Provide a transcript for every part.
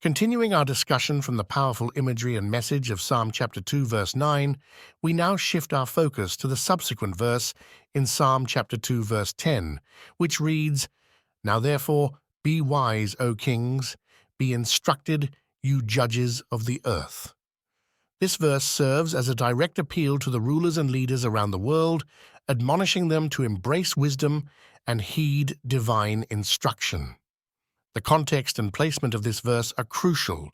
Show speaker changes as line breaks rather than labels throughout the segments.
Continuing our discussion from the powerful imagery and message of Psalm chapter 2, verse 9, we now shift our focus to the subsequent verse in Psalm chapter 2, verse 10, which reads, "Now therefore be wise, O kings, be instructed, you judges of the earth." This verse serves as a direct appeal to the rulers and leaders around the world, admonishing them to embrace wisdom and heed divine instruction. The context and placement of this verse are crucial,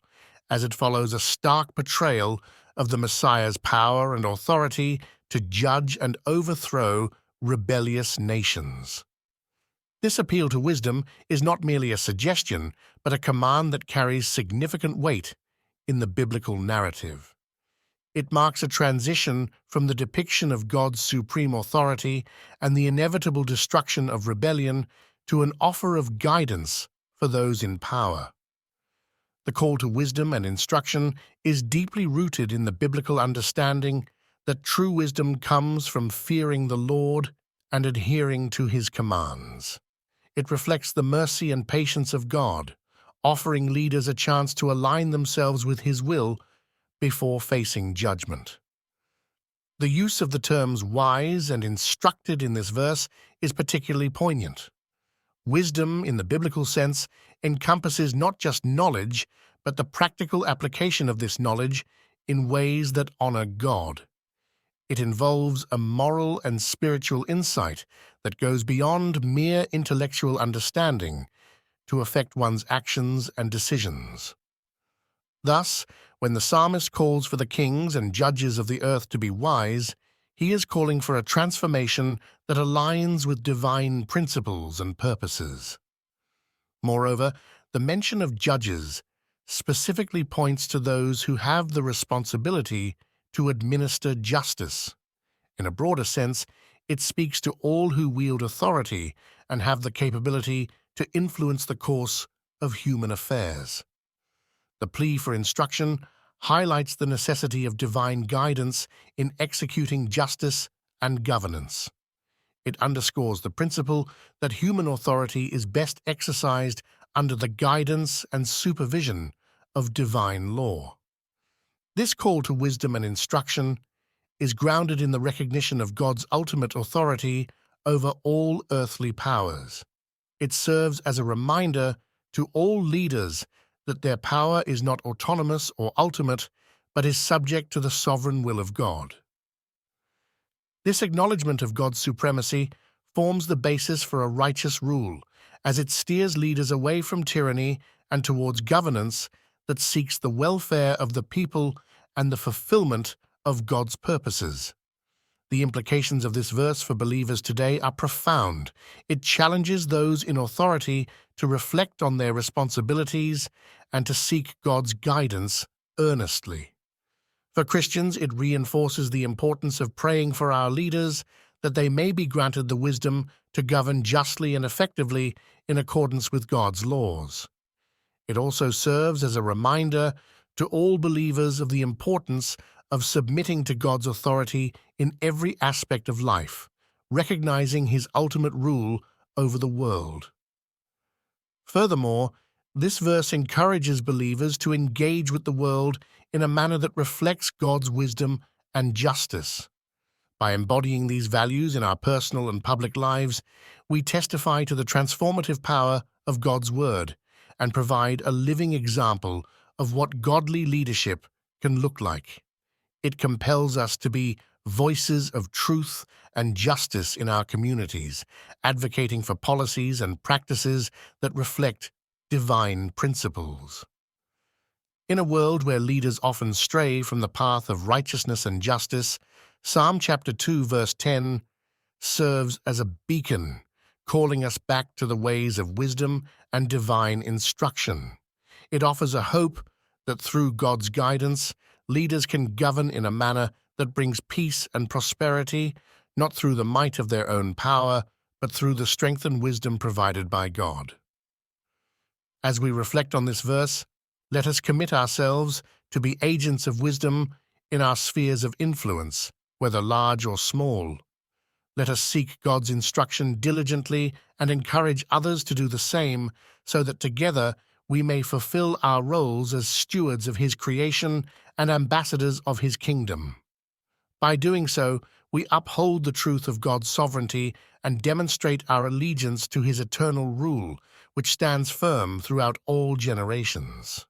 as it follows a stark portrayal of the Messiah's power and authority to judge and overthrow rebellious nations. This appeal to wisdom is not merely a suggestion, but a command that carries significant weight in the biblical narrative. It marks a transition from the depiction of God's supreme authority and the inevitable destruction of rebellion to an offer of guidance for those in power. The call to wisdom and instruction is deeply rooted in the biblical understanding that true wisdom comes from fearing the Lord and adhering to His commands. It reflects the mercy and patience of God, offering leaders a chance to align themselves with His will before facing judgment. The use of the terms wise and instructed in this verse is particularly poignant. Wisdom, in the biblical sense, encompasses not just knowledge, but the practical application of this knowledge in ways that honor God. It involves a moral and spiritual insight that goes beyond mere intellectual understanding to affect one's actions and decisions. Thus, when the psalmist calls for the kings and judges of the earth to be wise, he is calling for a transformation that aligns with divine principles and purposes. Moreover, the mention of judges specifically points to those who have the responsibility to administer justice. In a broader sense, it speaks to all who wield authority and have the capability to influence the course of human affairs. The plea for instruction highlights the necessity of divine guidance in executing justice and governance. It underscores the principle that human authority is best exercised under the guidance and supervision of divine law. This call to wisdom and instruction is grounded in the recognition of God's ultimate authority over all earthly powers. It serves as a reminder to all leaders that their power is not autonomous or ultimate, but is subject to the sovereign will of God. This acknowledgement of God's supremacy forms the basis for a righteous rule, as it steers leaders away from tyranny and towards governance that seeks the welfare of the people and the fulfillment of God's purposes. The implications of this verse for believers today are profound. It challenges those in authority to reflect on their responsibilities and to seek God's guidance earnestly. For Christians, it reinforces the importance of praying for our leaders that they may be granted the wisdom to govern justly and effectively in accordance with God's laws. It also serves as a reminder to all believers of the importance of submitting to God's authority in every aspect of life, recognizing His ultimate rule over the world. Furthermore, this verse encourages believers to engage with the world in a manner that reflects God's wisdom and justice. By embodying these values in our personal and public lives, we testify to the transformative power of God's Word and provide a living example of what godly leadership can look like. It compels us to be voices of truth and justice in our communities, advocating for policies and practices that reflect divine principles. In a world where leaders often stray from the path of righteousness and justice, Psalm chapter 2, verse 10 serves as a beacon, calling us back to the ways of wisdom and divine instruction. It offers a hope that through God's guidance, leaders can govern in a manner that brings peace and prosperity, not through the might of their own power, but through the strength and wisdom provided by God. As we reflect on this verse, let us commit ourselves to be agents of wisdom in our spheres of influence, whether large or small. Let us seek God's instruction diligently and encourage others to do the same, so that together we may fulfill our roles as stewards of His creation and ambassadors of His kingdom. By doing so, we uphold the truth of God's sovereignty and demonstrate our allegiance to His eternal rule, which stands firm throughout all generations.